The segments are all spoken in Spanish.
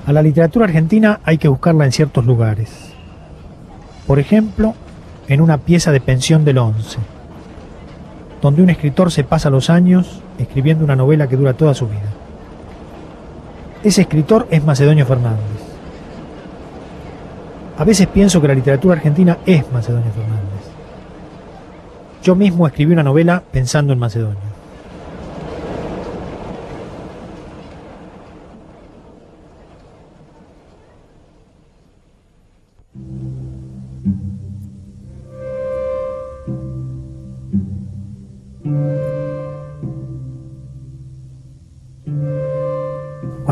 A la literatura argentina hay que buscarla en ciertos lugares. Por ejemplo, en una pieza de Pensión del Once, donde un escritor se pasa los años escribiendo una novela que dura toda su vida. Ese escritor es Macedonio Fernández. A veces pienso que la literatura argentina es Macedonio Fernández. Yo mismo escribí una novela pensando en Macedonio.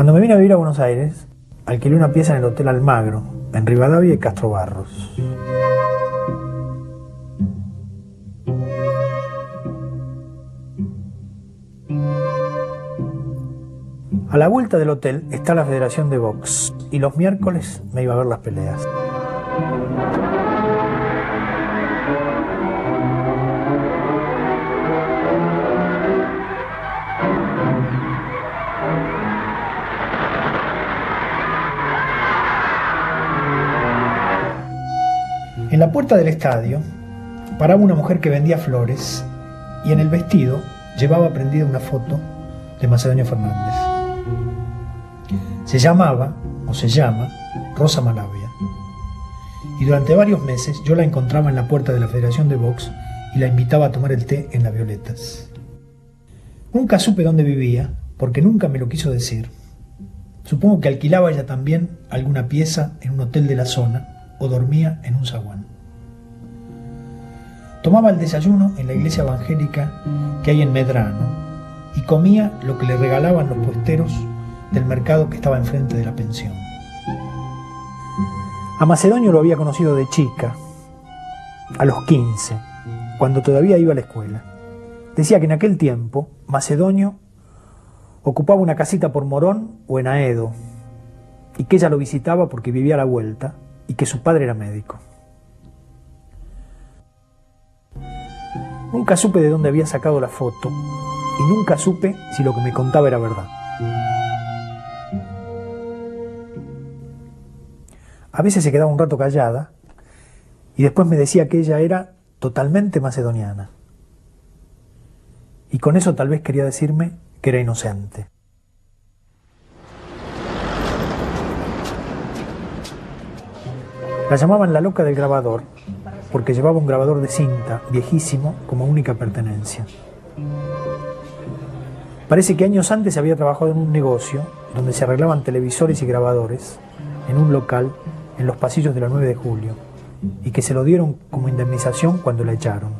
Cuando me vine a vivir a Buenos Aires, alquilé una pieza en el Hotel Almagro, en Rivadavia y Castro Barros. A la vuelta del hotel está la Federación de Box, y los miércoles me iba a ver las peleas. En la puerta del estadio paraba una mujer que vendía flores y en el vestido llevaba prendida una foto de Macedonio Fernández. Se llamaba, o se llama, Rosa Malavia. Y durante varios meses yo la encontraba en la puerta de la Federación de Box y la invitaba a tomar el té en las Violetas. Nunca supe dónde vivía, porque nunca me lo quiso decir. Supongo que alquilaba ella también alguna pieza en un hotel de la zona o dormía en un zaguán. Tomaba el desayuno en la iglesia evangélica que hay en Medrano y comía lo que le regalaban los puesteros del mercado que estaba enfrente de la pensión. A Macedonio lo había conocido de chica, a los 15, cuando todavía iba a la escuela. Decía que en aquel tiempo Macedonio ocupaba una casita por Morón o en Aedo y que ella lo visitaba porque vivía a la vuelta y que su padre era médico. Nunca supe de dónde había sacado la foto y nunca supe si lo que me contaba era verdad. A veces se quedaba un rato callada y después me decía que ella era totalmente macedoniana. Y con eso tal vez quería decirme que era inocente. La llamaban la loca del grabador porque llevaba un grabador de cinta viejísimo como única pertenencia. Parece que años antes había trabajado en un negocio donde se arreglaban televisores y grabadores en un local en los pasillos de la 9 de Julio y que se lo dieron como indemnización cuando la echaron.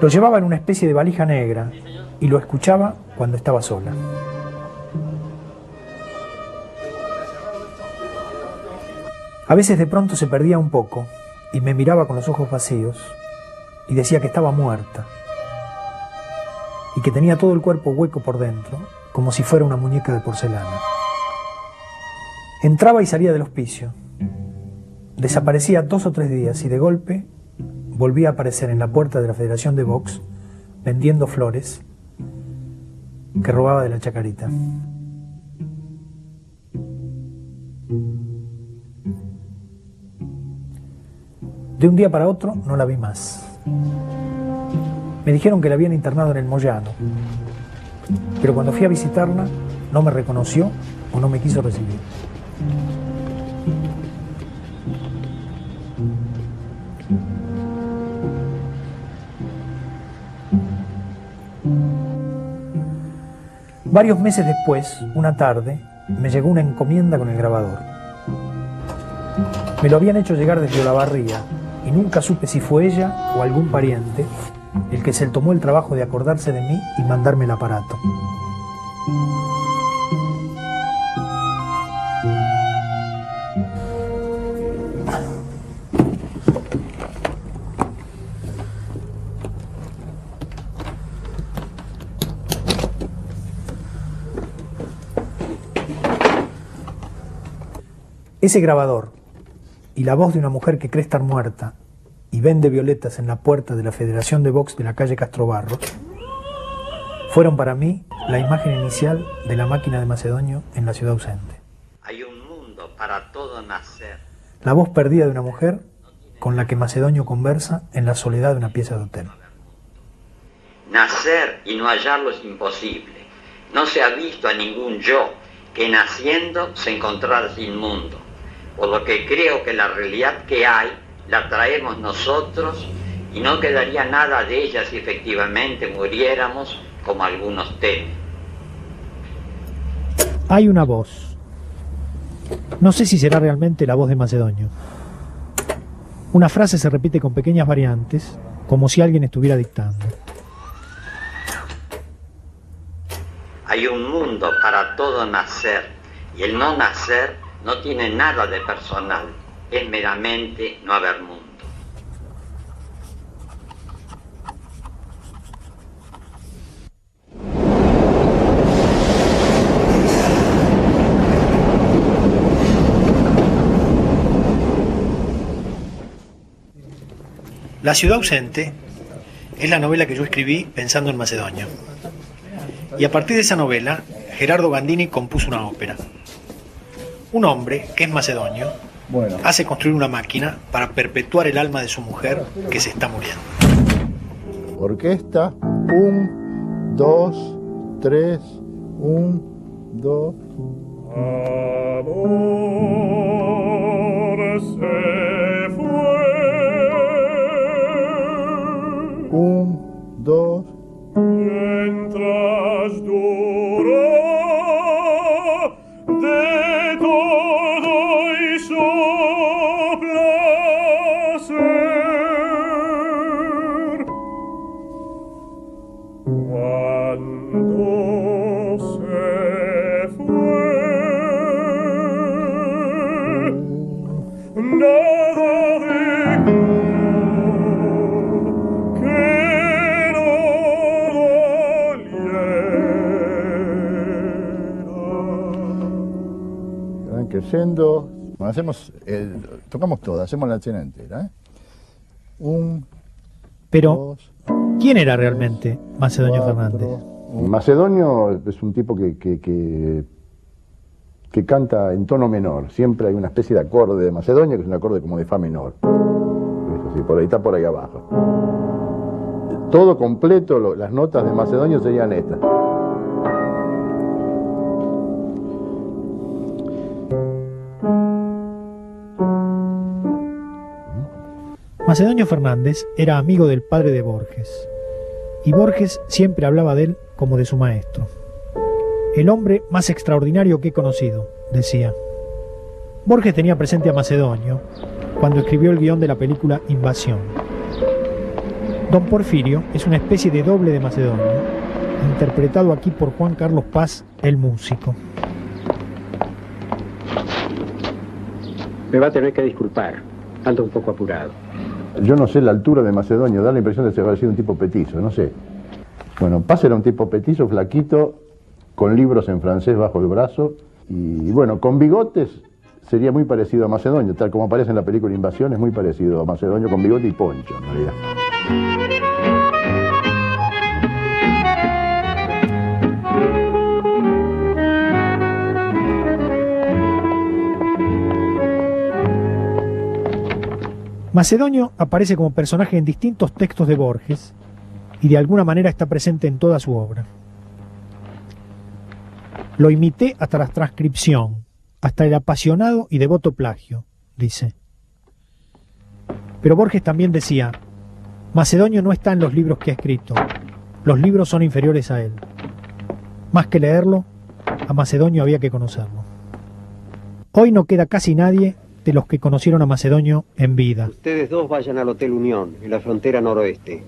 Lo llevaba en una especie de valija negra y lo escuchaba cuando estaba sola. A veces de pronto se perdía un poco y me miraba con los ojos vacíos y decía que estaba muerta y que tenía todo el cuerpo hueco por dentro, como si fuera una muñeca de porcelana. Entraba y salía del hospicio. Desaparecía 2 o 3 días y de golpe volvía a aparecer en la puerta de la Federación de Box vendiendo flores que robaba de la chacarita. De un día para otro no la vi más. Me dijeron que la habían internado en el Moyano, pero cuando fui a visitarla no me reconoció o no me quiso recibir. Varios meses después, una tarde, me llegó una encomienda con el grabador. Me lo habían hecho llegar desde Olavarría y nunca supe si fue ella o algún pariente el que se tomó el trabajo de acordarse de mí y mandarme el aparato. Ese grabador y la voz de una mujer que cree estar muerta y vende violetas en la puerta de la Federación de Box de la calle Castro Barros fueron para mí la imagen inicial de la máquina de Macedonio en la ciudad ausente. Hay un mundo para todo nacer. La voz perdida de una mujer con la que Macedonio conversa en la soledad de una pieza de hotel. Nacer y no hallarlo es imposible. No se ha visto a ningún yo que naciendo se encontrara sin mundo. Por lo que creo que la realidad que hay la traemos nosotros y no quedaría nada de ella si efectivamente muriéramos como algunos temen. Hay una voz. No sé si será realmente la voz de Macedonio. Una frase se repite con pequeñas variantes, como si alguien estuviera dictando. Hay un mundo para todo nacer, y el no nacer no tiene nada de personal, es meramente no haber mundo. La ciudad ausente es la novela que yo escribí pensando en Macedonio. Y a partir de esa novela, Gerardo Gandini compuso una ópera. Un hombre, que es Macedonio, hace construir una máquina para perpetuar el alma de su mujer que se está muriendo. Orquesta, 1, 2, 3, 1, 2. Amor se fue. 1, 2. Mientras duró de todo hizo placer. Cuando se fue, nada dejó que no doliera. Van creciendo. Bueno, tocamos todas, hacemos la escena entera. 1, Pero, 2. ¿quién era realmente Macedonio Fernández? Macedonio es un tipo que canta en tono menor. Siempre hay una especie de acorde de Macedonio que es un acorde como de fa menor. Eso sí, por ahí está, por ahí abajo. Todo completo, las notas de Macedonio serían estas. Macedonio Fernández era amigo del padre de Borges, y Borges siempre hablaba de él como de su maestro. El hombre más extraordinario que he conocido, decía. Borges tenía presente a Macedonio cuando escribió el guión de la película Invasión. Don Porfirio es una especie de doble de Macedonio, interpretado aquí por Juan Carlos Paz, el músico. Me va a tener que disculpar, ando un poco apurado. Yo no sé la altura de Macedonio, da la impresión de que haber sido un tipo petizo, no sé. Bueno, Paz era un tipo petizo, flaquito, con libros en francés bajo el brazo, y bueno, con bigotes sería muy parecido a Macedonio, tal como aparece en la película Invasión, es muy parecido a Macedonio con bigote y poncho, en realidad. Macedonio aparece como personaje en distintos textos de Borges y de alguna manera está presente en toda su obra. Lo imité hasta la transcripción, hasta el apasionado y devoto plagio, dice. Pero Borges también decía, Macedonio no está en los libros que ha escrito, los libros son inferiores a él. Más que leerlo, a Macedonio había que conocerlo. Hoy no queda casi nadie de los que conocieron a Macedonio en vida. Ustedes dos vayan al Hotel Unión, en la frontera noroeste.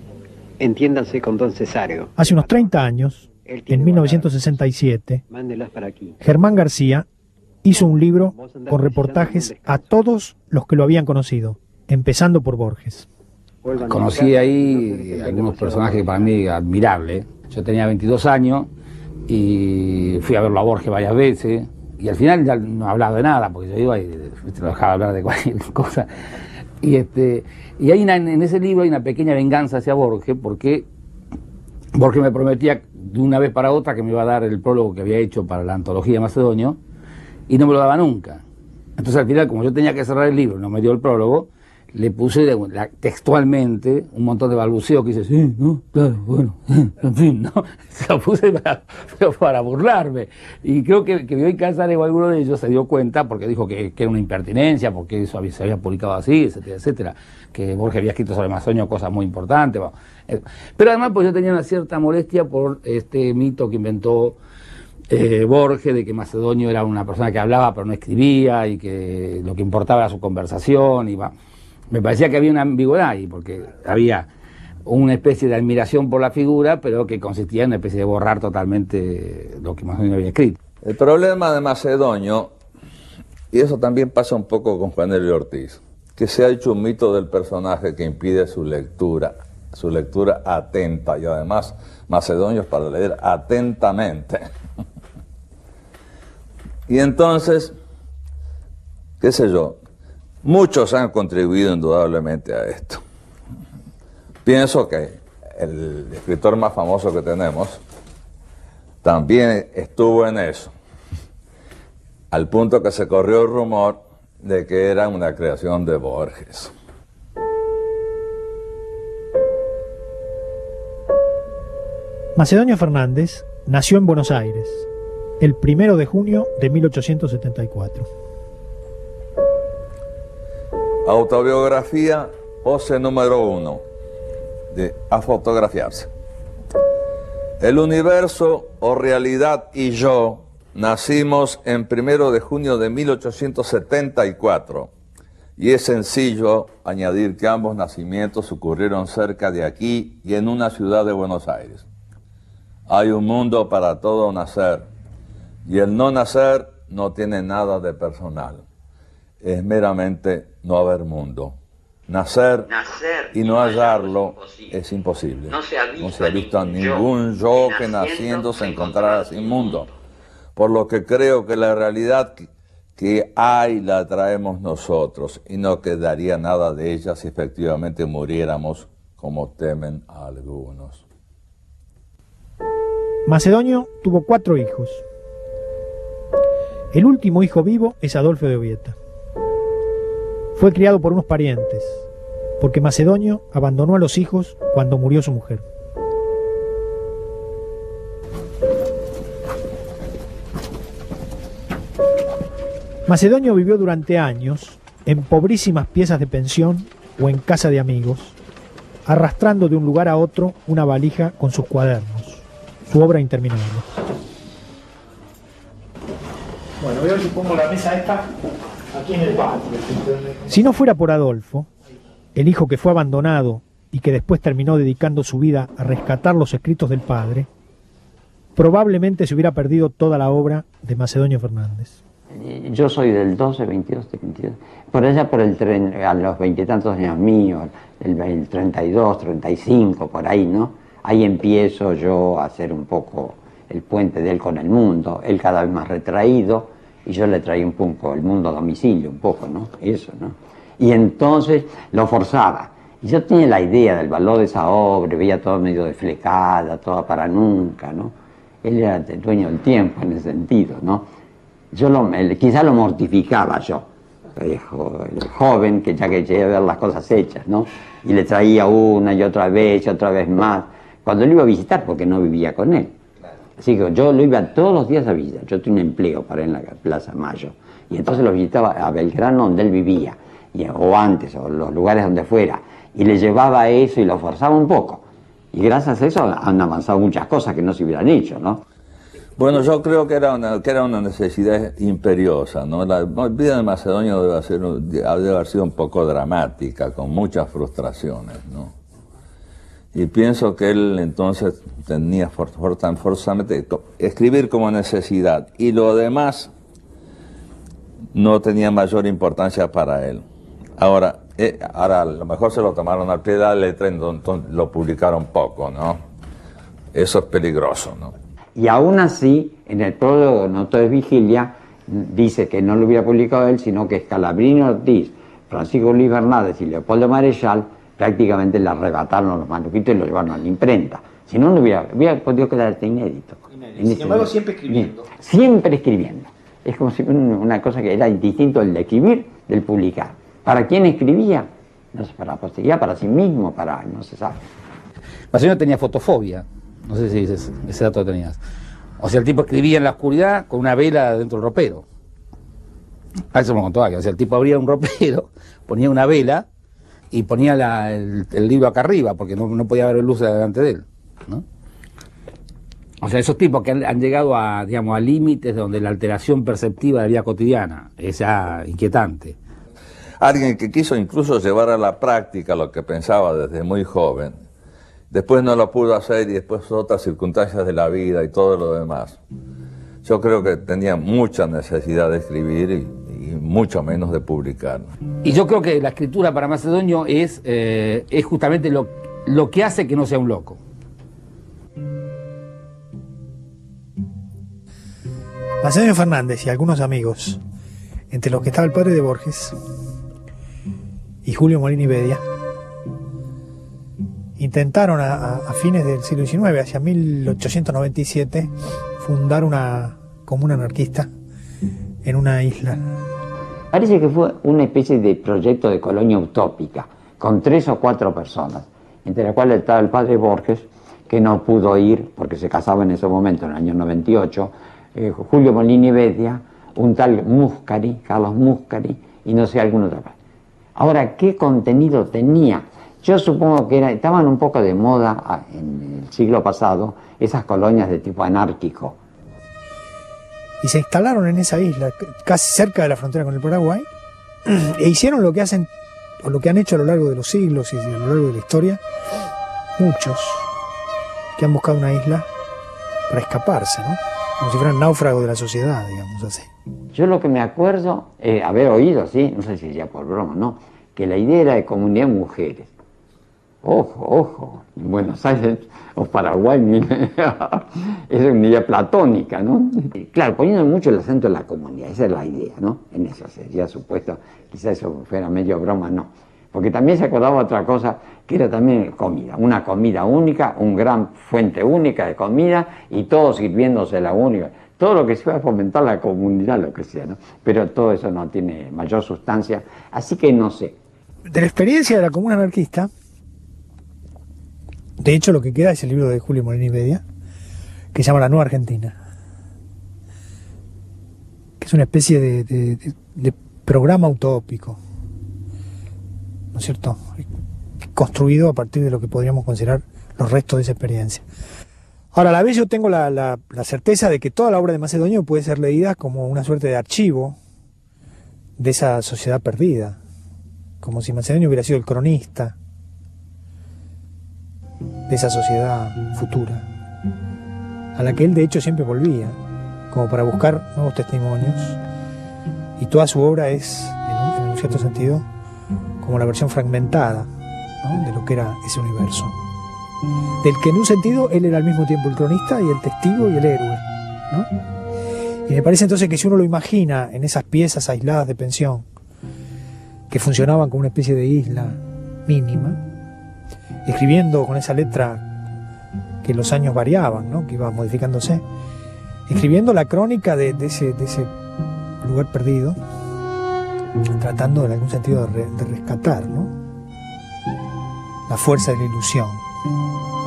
Entiéndanse con don Cesario. Hace unos 30 años, en 1967, Mándelas para aquí. Germán García hizo un libro con reportajes a todos los que lo habían conocido, empezando por Borges. Conocí ahí algunos personajes para mí admirables. Yo tenía 22 años y fui a verlo a Borges varias veces. Y al final ya no hablaba de nada, porque yo iba y lo dejaba hablar de cualquier cosa. Y hay en ese libro hay una pequeña venganza hacia Borges, porque Borges me prometía de una vez para otra que me iba a dar el prólogo que había hecho para la antología de Macedonio, y no me lo daba nunca. Entonces al final, como yo tenía que cerrar el libro, no me dio el prólogo, le puse textualmente un montón de balbuceo que dice, sí, no, claro, bueno, en fin, ¿no? Se lo puse para burlarme. Y creo que Bioy Casares o alguno de ellos se dio cuenta, porque dijo que era una impertinencia, porque eso se había publicado así, etcétera, etcétera, que Borges había escrito sobre Macedonio cosas muy importantes. Bueno. Pero además, pues yo tenía una cierta molestia por este mito que inventó Borges, de que Macedonio era una persona que hablaba pero no escribía, y que lo que importaba era su conversación, y va. Me parecía que había una ambigüedad ahí, porque había una especie de admiración por la figura, pero que consistía en una especie de borrar totalmente lo que Macedonio había escrito. El problema de Macedonio, y eso también pasa un poco con Juan Elio Ortiz, que se ha hecho un mito del personaje que impide su lectura atenta, y además Macedonio es para leer atentamente. Y entonces, qué sé yo, muchos han contribuido indudablemente a esto. Pienso que el escritor más famoso que tenemos también estuvo en eso, al punto que se corrió el rumor de que era una creación de Borges. Macedonio Fernández nació en Buenos Aires el 1 de junio de 1874. Autobiografía, pose número 1, de A fotografiarse. El universo o realidad y yo nacimos en 1 de junio de 1874, y es sencillo añadir que ambos nacimientos ocurrieron cerca de aquí y en una ciudad de Buenos Aires. Hay un mundo para todo nacer, y el no nacer no tiene nada de personal. Es meramente no haber mundo. Nacer y no hallarlo es imposible. No se ha visto a ningún yo que naciendo se encontrara sin mundo. Por lo que creo que la realidad que hay la traemos nosotros, y no quedaría nada de ella si efectivamente muriéramos, como temen algunos. Macedonio tuvo 4 hijos. El último hijo vivo es Adolfo de Ovieta. Fue criado por unos parientes, porque Macedonio abandonó a los hijos cuando murió su mujer. Macedonio vivió durante años en pobrísimas piezas de pensión o en casa de amigos, arrastrando de un lugar a otro una valija con sus cuadernos, su obra interminable. Bueno, veo que pongo la mesa esta aquí en el patio. Si no fuera por Adolfo, el hijo que fue abandonado y que después terminó dedicando su vida a rescatar los escritos del padre, probablemente se hubiera perdido toda la obra de Macedonio Fernández. Yo soy del 12, 22, 22. Por allá por el tren, a los 20 y tantos años míos, el 32, 35, por ahí, ¿no? Ahí empiezo yo a hacer un poco el puente de él con el mundo, él cada vez más retraído, y yo le traía un poco el mundo a domicilio, un poco, ¿no? Eso, ¿no? Y entonces lo forzaba. Y yo tenía la idea del valor de esa obra, veía todo medio desflecada, toda para nunca, ¿no? Él era el dueño del tiempo en ese sentido, ¿no? Yo quizá lo mortificaba yo, el joven que ya quería ver las cosas hechas, ¿no? Y le traía una y otra vez más, cuando lo iba a visitar, porque no vivía con él. Así que yo lo iba todos los días a visitar. Yo tenía un empleo para en la Plaza Mayo, y entonces lo visitaba a Belgrano, donde él vivía, o antes, o los lugares donde fuera, y le llevaba eso y lo forzaba un poco. Y gracias a eso han avanzado muchas cosas que no se hubieran hecho, ¿no? Bueno, yo creo que era una necesidad imperiosa, ¿no? La vida de Macedonio debe haber sido un poco dramática, con muchas frustraciones, ¿no? Y pienso que él entonces tenía forzosamente escribir como necesidad, y lo demás no tenía mayor importancia para él. Ahora a lo mejor se lo tomaron al pie de la letra, entonces lo publicaron poco, ¿no? Eso es peligroso, ¿no? Y aún así, en el prólogo No todo es vigilia, dice que no lo hubiera publicado él, sino que Scalabrini Ortiz, Francisco Luis Bernárdez y Leopoldo Marechal prácticamente le arrebataron los manuscritos y lo llevaron a la imprenta. Si no, no hubiera podido quedarte inédito. Sin embargo, siempre escribiendo. Bien, siempre escribiendo. Es como si una cosa que era distinto el de escribir del publicar. ¿Para quién escribía? No sé, para la posteridad, para sí mismo, para no se sabe. Macedonio tenía fotofobia, no sé si ese dato lo tenías. O sea, el tipo escribía en la oscuridad con una vela dentro del ropero. A eso me contó alguien. O sea, el tipo abría un ropero, ponía una vela y ponía el libro acá arriba, porque no podía haber luz delante de él, ¿no? O sea, esos tipos que han llegado a, digamos, a límites donde la alteración perceptiva de la vida cotidiana es ya inquietante. Alguien que quiso incluso llevar a la práctica lo que pensaba desde muy joven, después no lo pudo hacer y después otras circunstancias de la vida y todo lo demás. Yo creo que tenía mucha necesidad de escribir y mucho menos de publicar. Y yo creo que la escritura para Macedonio es justamente lo que hace que no sea un loco. Macedonio Fernández y algunos amigos, entre los que estaba el padre de Borges y Julio Molini Bedia, intentaron a fines del siglo XIX, hacia 1897, fundar una comuna anarquista en una isla. Parece que fue una especie de proyecto de colonia utópica, con 3 o 4 personas, entre las cuales estaba el padre Borges, que no pudo ir porque se casaba en ese momento, en el año 98, Julio Molini Bedia, un tal Muscari, Carlos Muscari, y no sé, algún otro. Ahora, ¿qué contenido tenía? Yo supongo que estaban un poco de moda en el siglo pasado esas colonias de tipo anárquico. Y se instalaron en esa isla, casi cerca de la frontera con el Paraguay, e hicieron lo que hacen, o lo que han hecho a lo largo de los siglos y a lo largo de la historia, muchos que han buscado una isla para escaparse, ¿no? Como si fueran náufragos de la sociedad, digamos así. Yo lo que me acuerdo, haber oído, sí, no sé si ya por broma, ¿no?, que la idea era de comunidad de mujeres. Ojo, en Buenos Aires o Paraguay es una idea platónica, ¿no? Claro, poniendo mucho el acento en la comunidad, esa es la idea, ¿no? En eso sería supuesto, quizás eso fuera medio broma, no. Porque también se acordaba otra cosa, que era también comida, una comida única, una gran fuente única de comida y todos sirviéndose la única. Todo lo que se va a fomentar la comunidad, lo que sea, ¿no? Pero todo eso no tiene mayor sustancia, así que no sé. De la experiencia de la comuna anarquista, de hecho lo que queda es el libro de Julio Molini Bedia, que se llama La Nueva Argentina, que es una especie de programa utópico, ¿no es cierto?, construido a partir de lo que podríamos considerar los restos de esa experiencia. Ahora, a la vez yo tengo la certeza de que toda la obra de Macedonio puede ser leída como una suerte de archivo de esa sociedad perdida, como si Macedonio hubiera sido el cronista de esa sociedad futura, a la que él de hecho siempre volvía, como para buscar nuevos testimonios, y toda su obra es, en un cierto sentido, como la versión fragmentada, ¿no?, de lo que era ese universo, del que en un sentido él era al mismo tiempo el cronista y el testigo y el héroe, ¿no? Y me parece entonces que si uno lo imagina en esas piezas aisladas de pensión, que funcionaban como una especie de isla mínima, escribiendo con esa letra que los años variaban, ¿no?, que iba modificándose, escribiendo la crónica de ese lugar perdido, tratando en algún sentido de rescatar, ¿no?, la fuerza de la ilusión.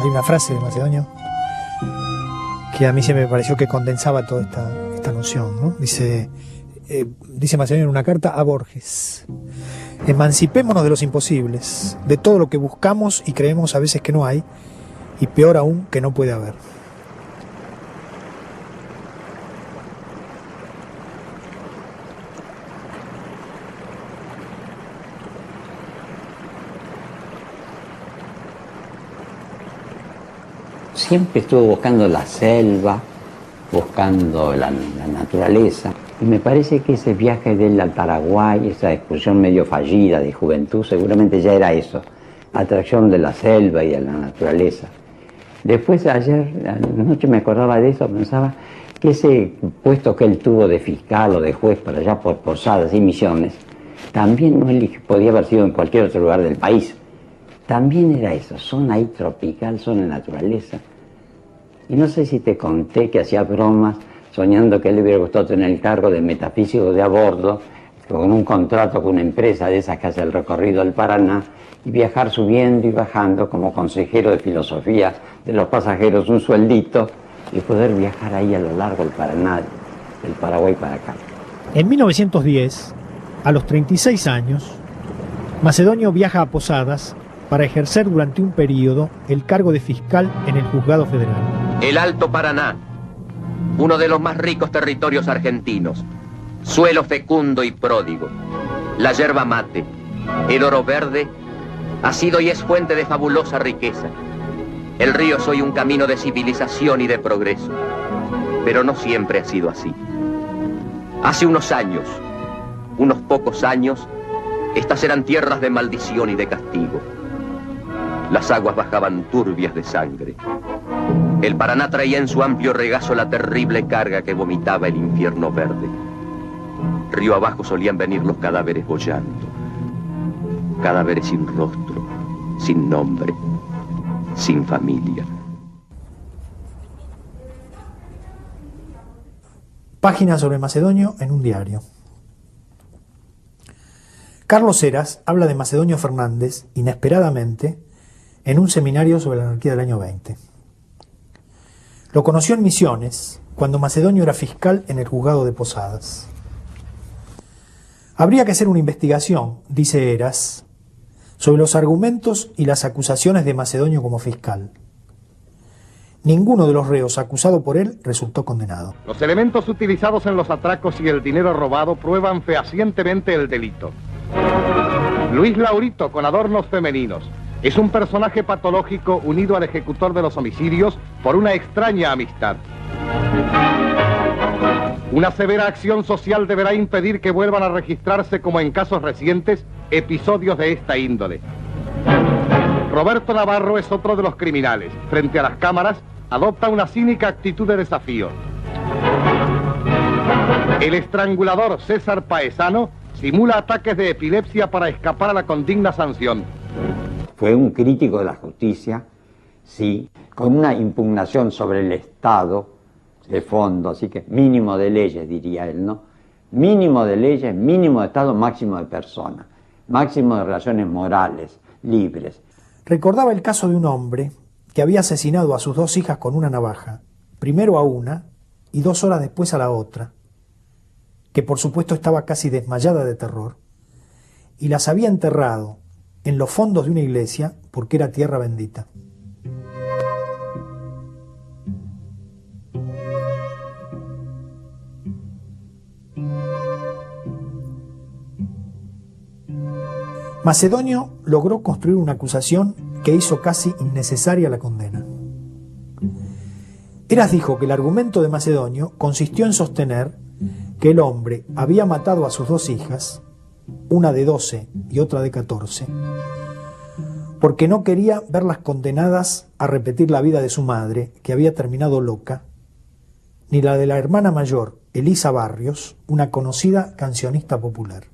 Hay una frase de Macedonio que a mí se me pareció que condensaba toda esta noción, ¿no? Dice Macedonio en una carta a Borges: emancipémonos de los imposibles, de todo lo que buscamos y creemos a veces que no hay, y peor aún que no puede haber. Siempre estuve buscando la selva, buscando la naturaleza, y me parece que ese viaje de él al Paraguay, esa excursión medio fallida de juventud, seguramente ya era eso, atracción de la selva y de la naturaleza. Después, ayer, anoche me acordaba de eso, pensaba que ese puesto que él tuvo de fiscal o de juez para allá por Posadas y Misiones, también no podía haber sido en cualquier otro lugar del país. También era eso, zona ahí tropical, zona de naturaleza. Y no sé si te conté que hacía bromas soñando que le hubiera gustado tener el cargo de metafísico de a bordo, con un contrato con una empresa de esas que hace el recorrido del Paraná, y viajar subiendo y bajando como consejero de filosofía de los pasajeros, un sueldito, y poder viajar ahí a lo largo del Paraná, del Paraguay para acá. En 1910, a los 36 años, Macedonio viaja a Posadas para ejercer durante un periodo el cargo de fiscal en el Juzgado Federal. El Alto Paraná, uno de los más ricos territorios argentinos, suelo fecundo y pródigo, la yerba mate, el oro verde, ha sido y es fuente de fabulosa riqueza. El río es hoy un camino de civilización y de progreso, pero no siempre ha sido así. Hace unos años, unos pocos años, estas eran tierras de maldición y de castigo. Las aguas bajaban turbias de sangre. El Paraná traía en su amplio regazo la terrible carga que vomitaba el infierno verde. Río abajo solían venir los cadáveres boyando. Cadáveres sin rostro, sin nombre, sin familia. Página sobre Macedonio en un diario. Carlos Heras habla de Macedonio Fernández, inesperadamente, en un seminario sobre la anarquía del año 20. Lo conoció en Misiones, cuando Macedonio era fiscal en el juzgado de Posadas. Habría que hacer una investigación, dice Heras, sobre los argumentos y las acusaciones de Macedonio como fiscal. Ninguno de los reos acusado por él resultó condenado. Los elementos utilizados en los atracos y el dinero robado prueban fehacientemente el delito. Luis Laurito, con adornos femeninos, es un personaje patológico unido al ejecutor de los homicidios por una extraña amistad. Una severa acción social deberá impedir que vuelvan a registrarse, como en casos recientes, episodios de esta índole. Roberto Navarro es otro de los criminales. Frente a las cámaras, adopta una cínica actitud de desafío. El estrangulador César Paesano simula ataques de epilepsia para escapar a la condigna sanción. Fue un crítico de la justicia, sí, con una impugnación sobre el Estado de fondo, así que mínimo de leyes, diría él, ¿no? Mínimo de leyes, mínimo de Estado, máximo de personas, máximo de relaciones morales, libres. Recordaba el caso de un hombre que había asesinado a sus 2 hijas con una navaja, primero a una y 2 horas después a la otra, que por supuesto estaba casi desmayada de terror, y las había enterrado en los fondos de una iglesia porque era tierra bendita. Macedonio logró construir una acusación que hizo casi innecesaria la condena. Heras dijo que el argumento de Macedonio consistió en sostener que el hombre había matado a sus 2 hijas, una de 12 y otra de 14, porque no quería verlas condenadas a repetir la vida de su madre, que había terminado loca, ni la de la hermana mayor, Elisa Barrios, una conocida cancionista popular.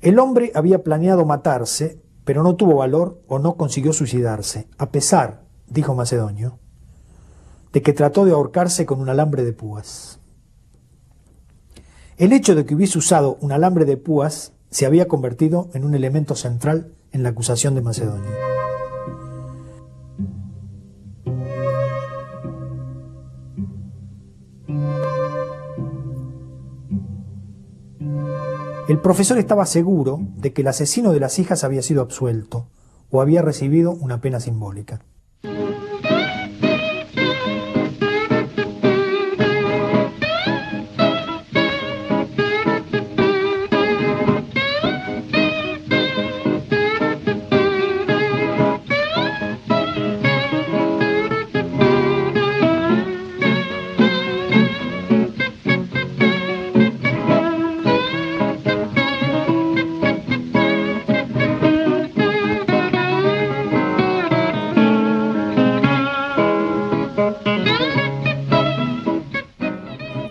El hombre había planeado matarse, pero no tuvo valor o no consiguió suicidarse, a pesar, dijo Macedonio, de que trató de ahorcarse con un alambre de púas. El hecho de que hubiese usado un alambre de púas se había convertido en un elemento central en la acusación de Macedonio. El profesor estaba seguro de que el asesino de las hijas había sido absuelto o había recibido una pena simbólica.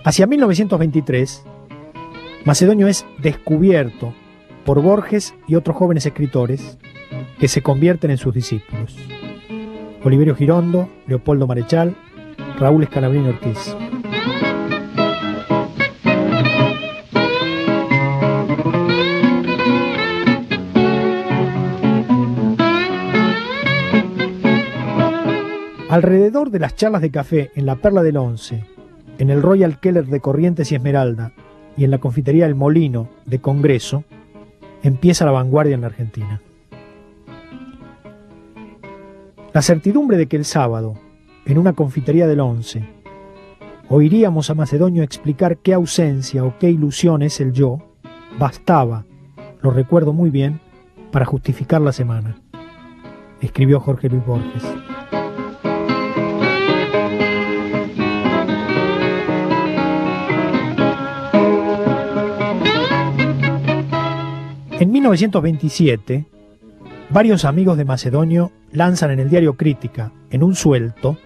Hacia 1923, Macedonio es descubierto por Borges y otros jóvenes escritores que se convierten en sus discípulos. Oliverio Girondo, Leopoldo Marechal, Raúl Escalabrini Ortiz. Alrededor de las charlas de café en la Perla del Once, en el Royal Keller de Corrientes y Esmeralda y en la confitería El Molino de Congreso, empieza la vanguardia en la Argentina. La certidumbre de que el sábado, en una confitería del Once, oiríamos a Macedonio explicar qué ausencia o qué ilusión es el yo, bastaba, lo recuerdo muy bien, para justificar la semana, escribió Jorge Luis Borges. En 1927, varios amigos de Macedonio lanzan en el diario Crítica, en un suelto,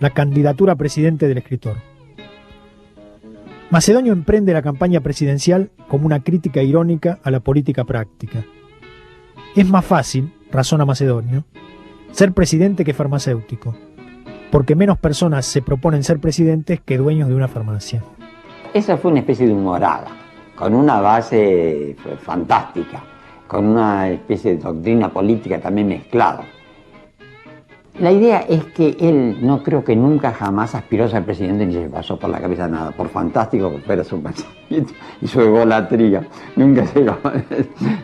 la candidatura a presidente del escritor. Macedonio emprende la campaña presidencial como una crítica irónica a la política práctica. Es más fácil, razona Macedonio, ser presidente que farmacéutico, porque menos personas se proponen ser presidentes que dueños de una farmacia. Esa fue una especie de humorada, con una base fantástica, con una especie de doctrina política también mezclada. La idea es que él no creo que nunca jamás aspiró a ser presidente ni se le pasó por la cabeza nada, por fantástico que fuera su pensamiento y su egolatría, nunca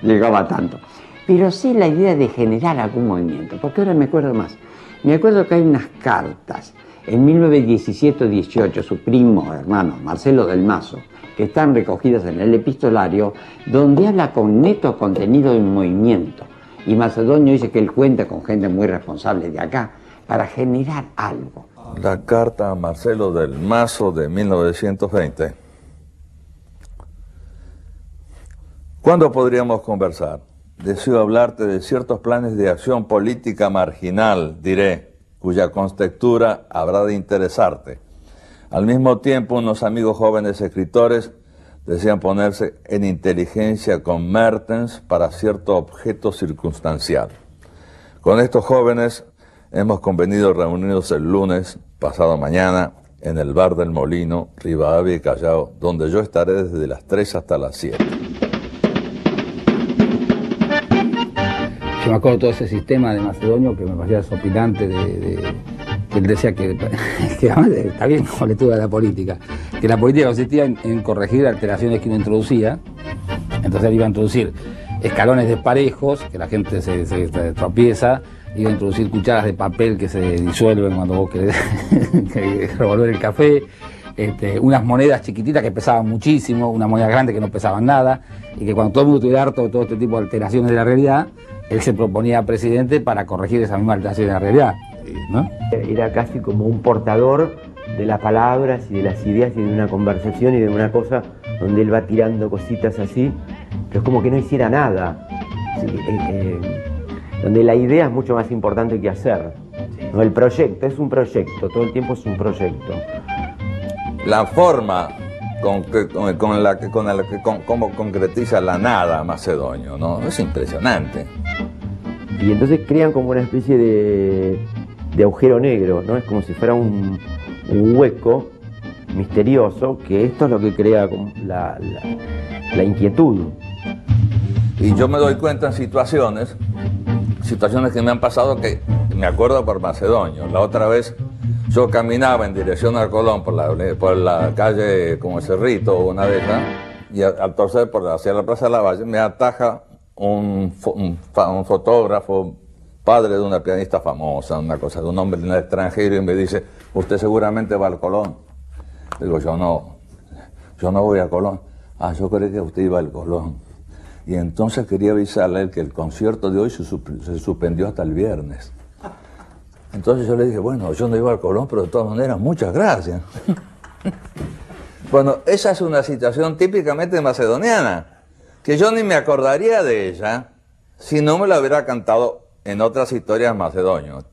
llegaba tanto. Pero sí la idea de generar algún movimiento, porque ahora me acuerdo más. Me acuerdo que hay unas cartas en 1917-18, su primo hermano Marcelo del Mazo, que están recogidas en el epistolario, donde habla con neto contenido de un movimiento. Y Macedonio dice que él cuenta con gente muy responsable de acá para generar algo. La carta a Marcelo del Mazo de 1920. ¿Cuándo podríamos conversar? Deseo hablarte de ciertos planes de acción política marginal, diré, cuya contextura habrá de interesarte. Al mismo tiempo, unos amigos jóvenes escritores desean ponerse en inteligencia con Mertens para cierto objeto circunstancial. Con estos jóvenes hemos convenido reunirnos el lunes, pasado mañana, en el bar del Molino, Rivadavia y Callao, donde yo estaré desde las 3 hasta las 7. Yo me acuerdo de todo ese sistema de Macedonio que me parecía desopilante, que él decía que además está bien como lectura de la política, que la política consistía en corregir alteraciones que uno introducía. Entonces él iba a introducir escalones desparejos, que la gente se tropieza, iba a introducir cucharas de papel que se disuelven cuando vos querés revolver el café, unas monedas chiquititas que pesaban muchísimo, unas monedas grandes que no pesaban nada, y que cuando todo el mundo estuviera harto de todo este tipo de alteraciones de la realidad, él se proponía presidente para corregir esa misma alteración de la realidad, ¿no? Era casi como un portador de las palabras y de las ideas y de una conversación y de una cosa donde él va tirando cositas así, pero es como que no hiciera nada, donde la idea es mucho más importante que hacer, ¿no? El proyecto es un proyecto, todo el tiempo es un proyecto. La forma con la que concretiza la nada Macedonio, ¿no? Es impresionante. Y entonces crean como una especie de agujero negro, ¿no? Es como si fuera un hueco misterioso, que esto es lo que crea la inquietud. Y yo me doy cuenta en situaciones que me han pasado que me acuerdo por Macedonio. La otra vez yo caminaba en dirección al Colón por la calle como Cerrito, una de esas, y al torcer hacia la Plaza de la Valle me ataja un fotógrafo, padre de una pianista famosa, una cosa, de un hombre en el extranjero, y me dice: usted seguramente va al Colón. Digo, yo no voy al Colón. Ah, yo creí que usted iba al Colón. Y entonces quería avisarle que el concierto de hoy se suspendió hasta el viernes. Entonces yo le dije, bueno, yo no iba al Colón, pero de todas maneras, muchas gracias. Bueno, esa es una situación típicamente macedoniana, que yo ni me acordaría de ella si no me la hubiera cantado en otras historias macedonios.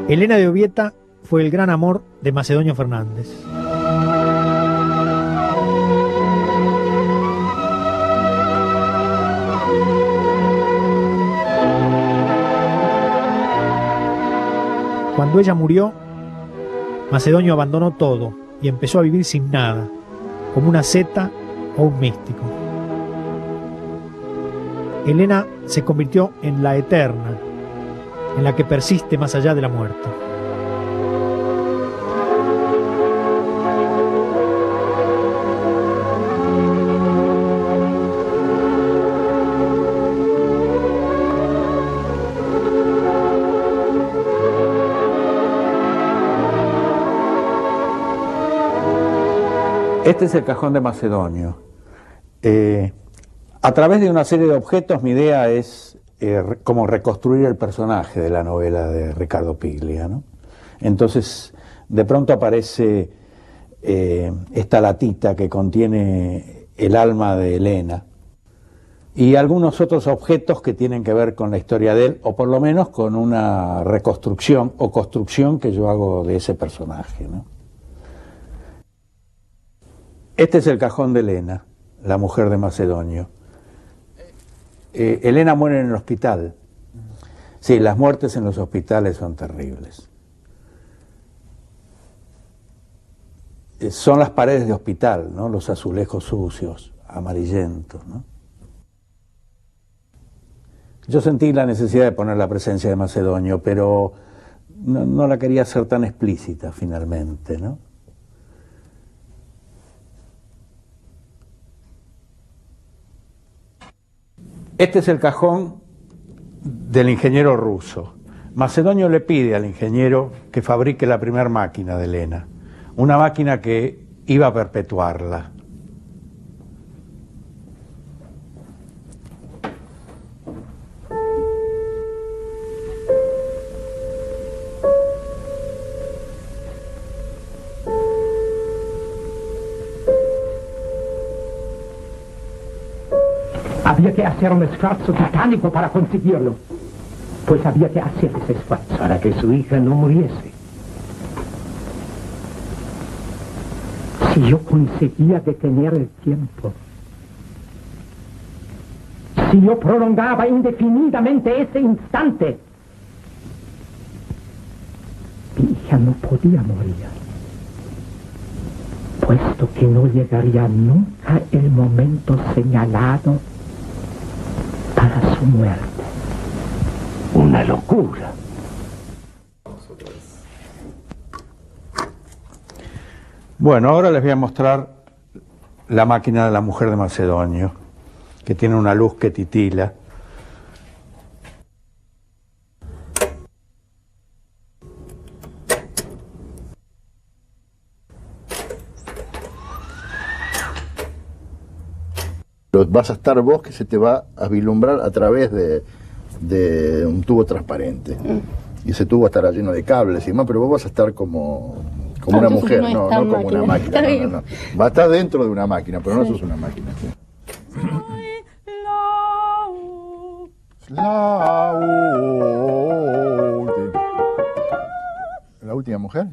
Elena de Obieta fue el gran amor de Macedonio Fernández. Cuando ella murió, Macedonio abandonó todo y empezó a vivir sin nada, como una asceta o un místico. Elena se convirtió en la eterna, en la que persiste más allá de la muerte. Este es el cajón de Macedonio. A través de una serie de objetos, mi idea es como reconstruir el personaje de la novela de Ricardo Piglia, ¿no? Entonces, de pronto aparece esta latita que contiene el alma de Elena y algunos otros objetos que tienen que ver con la historia de él, o por lo menos con una reconstrucción o construcción que yo hago de ese personaje, ¿no? Este es el cajón de Elena, la mujer de Macedonio. Elena muere en el hospital. Sí, las muertes en los hospitales son terribles. Son las paredes de hospital, ¿no? Los azulejos sucios, amarillentos, ¿no? Yo sentí la necesidad de poner la presencia de Macedonio, pero no la quería hacer tan explícita finalmente, ¿no? Este es el cajón del ingeniero ruso. Macedonio le pide al ingeniero que fabrique la primera máquina de Elena, una máquina que iba a perpetuarla. Había que hacer un esfuerzo titánico para conseguirlo. Pues había que hacer ese esfuerzo para que su hija no muriese. Si yo conseguía detener el tiempo, si yo prolongaba indefinidamente ese instante, mi hija no podía morir, puesto que no llegaría nunca el momento señalado para su muerte. Una locura. Bueno, ahora les voy a mostrar la máquina de la mujer de Macedonio, que tiene una luz que titila. Vas a estar vos que se te va a vislumbrar a través de un tubo transparente. Y ese tubo estará lleno de cables y demás, pero vos vas a estar como una mujer, no como una máquina. No. Va a estar dentro de una máquina, pero no sos una máquina. ¿Sí? ¿La última mujer?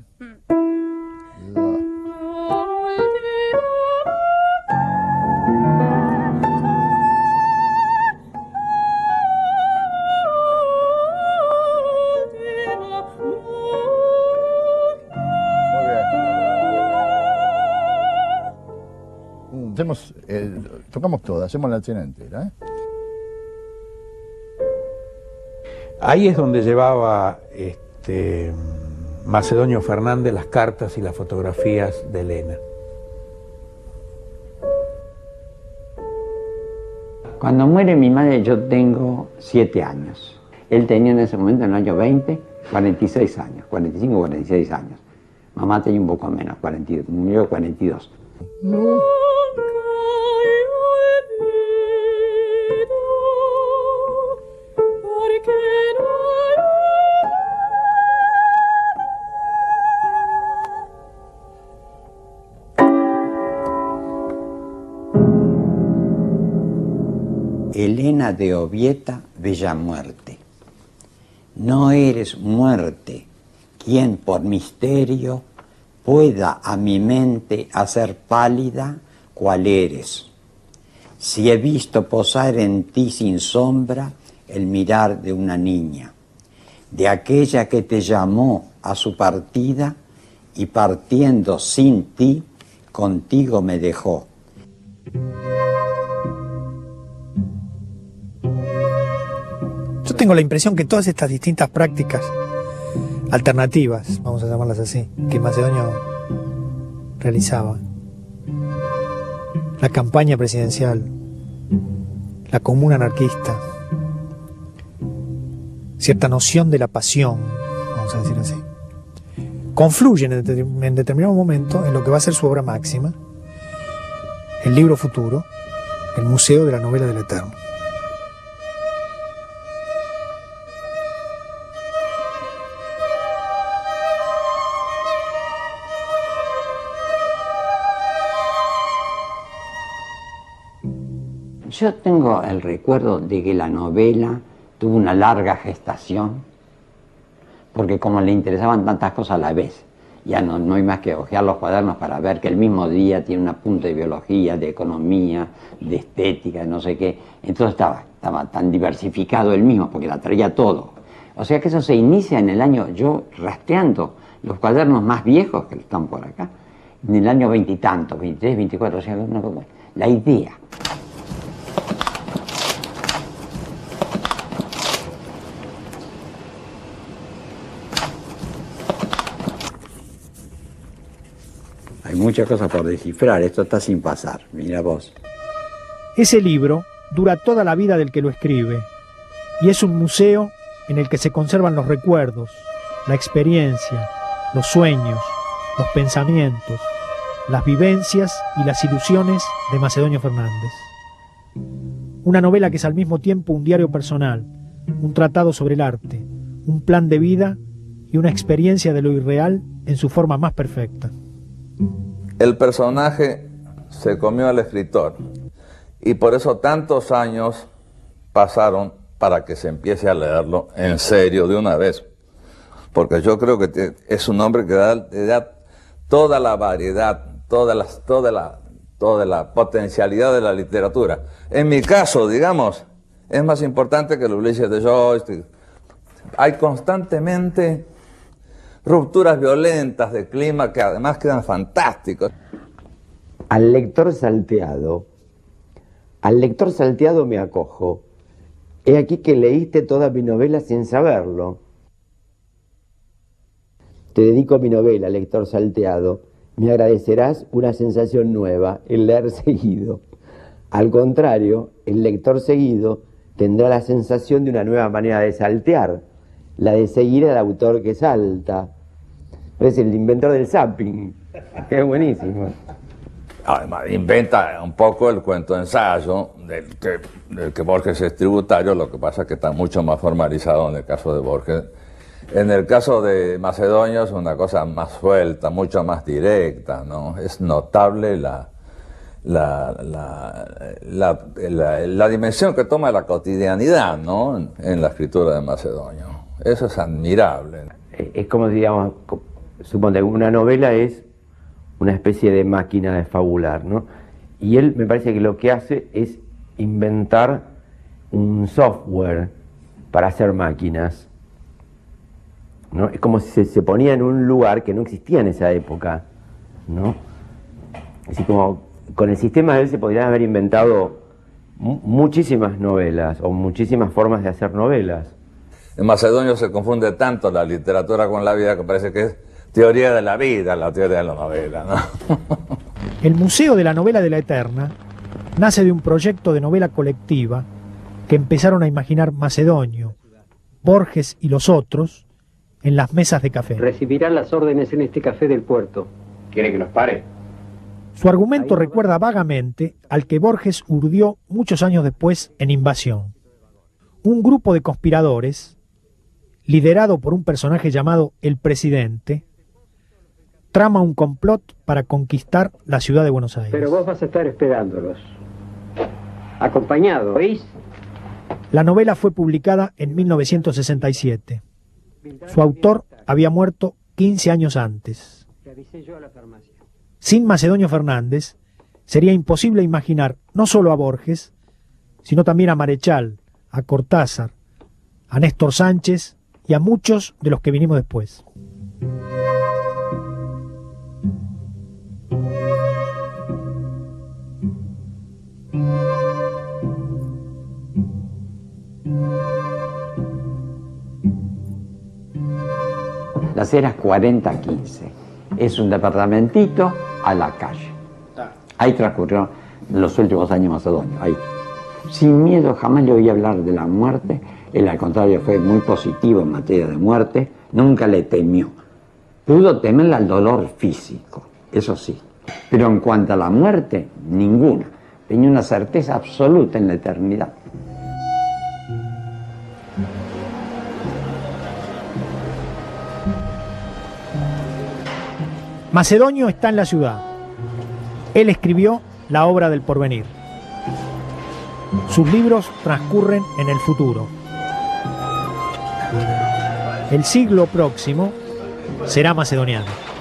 Tocamos todas, hacemos la escena entera, ¿eh? Ahí es donde llevaba Macedonio Fernández las cartas y las fotografías de Elena. Cuando muere mi madre yo tengo 7 años. Él tenía en ese momento, en el año 20, 46 años, 45 o 46 años. Mamá tenía un poco menos, murió 42. No. Elena de Obieta, bella muerte. No eres muerte, quien por misterio pueda a mi mente hacer pálida cual eres. Si he visto posar en ti sin sombra el mirar de una niña, de aquella que te llamó a su partida y partiendo sin ti, contigo me dejó. Yo tengo la impresión que todas estas distintas prácticas alternativas, vamos a llamarlas así, que Macedonio realizaba, la campaña presidencial, la comuna anarquista, cierta noción de la pasión, vamos a decir así, confluyen en determinado momento en lo que va a ser su obra máxima, el libro futuro, el Museo de la Novela del Eterno. Yo tengo el recuerdo de que la novela tuvo una larga gestación, porque como le interesaban tantas cosas a la vez, ya no hay más que hojear los cuadernos para ver que el mismo día tiene un apunte de biología, de economía, de estética, no sé qué. Entonces estaba tan diversificado el mismo, porque la traía todo. O sea que eso se inicia en el año, yo rastreando los cuadernos más viejos, que están por acá, en el año 20 y tanto, 23, 24, o sea, la idea. Hay muchas cosas por descifrar, esto está sin pasar, mira vos. Ese libro dura toda la vida del que lo escribe y es un museo en el que se conservan los recuerdos, la experiencia, los sueños, los pensamientos, las vivencias y las ilusiones de Macedonio Fernández. Una novela que es al mismo tiempo un diario personal, un tratado sobre el arte, un plan de vida y una experiencia de lo irreal en su forma más perfecta. El personaje se comió al escritor y por eso tantos años pasaron para que se empiece a leerlo en serio de una vez. Porque yo creo que es un hombre que da toda la variedad, toda la potencialidad de la literatura. En mi caso, digamos, es más importante que los Ulises de Joyce. Hay constantemente rupturas violentas de clima que además quedan fantásticos. Al lector salteado me acojo. He aquí que leíste toda mi novela sin saberlo. Te dedico mi novela, lector salteado. Me agradecerás una sensación nueva, el leer seguido. Al contrario, el lector seguido tendrá la sensación de una nueva manera de saltear, la de seguir al autor que salta. Es el inventor del zapping, que es buenísimo. Además, inventa un poco el cuento ensayo del que Borges es tributario, lo que pasa es que está mucho más formalizado en el caso de Borges. En el caso de Macedonio es una cosa más suelta, mucho más directa, ¿no? Es notable la dimensión que toma la cotidianidad, ¿no? En la escritura de Macedonio. Eso es admirable. Es como, digamos, suponte, una novela es una especie de máquina de fabular, ¿no? Y él me parece que lo que hace es inventar un software para hacer máquinas, ¿no? Es como si se ponía en un lugar que no existía en esa época, ¿no? Así como con el sistema de él se podrían haber inventado muchísimas novelas o muchísimas formas de hacer novelas. En Macedonio se confunde tanto la literatura con la vida que parece que es teoría de la vida, la teoría de la novela, ¿no? El Museo de la Novela de la Eterna nace de un proyecto de novela colectiva que empezaron a imaginar Macedonio, Borges y los otros en las mesas de café. Recibirán las órdenes en este café del puerto. ¿Quiere que los pare? Su argumento recuerda vagamente al que Borges urdió muchos años después en Invasión. Un grupo de conspiradores, liderado por un personaje llamado El Presidente, trama un complot para conquistar la ciudad de Buenos Aires. Pero vos vas a estar esperándolos. Acompañado, ¿veis? La novela fue publicada en 1967. Su autor había muerto 15 años antes. Revisé yo a la farmacia. Sin Macedonio Fernández, sería imposible imaginar no solo a Borges, sino también a Marechal, a Cortázar, a Néstor Sánchez y a muchos de los que vinimos después. Las Heras 4015. Es un departamentito a la calle. Ahí transcurrieron los últimos años macedonios. Ahí. Sin miedo, jamás le oí hablar de la muerte. Él, al contrario, fue muy positivo en materia de muerte. Nunca le temió. Pudo temerle al dolor físico, eso sí. Pero en cuanto a la muerte, ninguna. Tenía una certeza absoluta en la eternidad. Macedonio está en la ciudad. Él escribió la obra del porvenir. Sus libros transcurren en el futuro. El siglo próximo será macedoniano.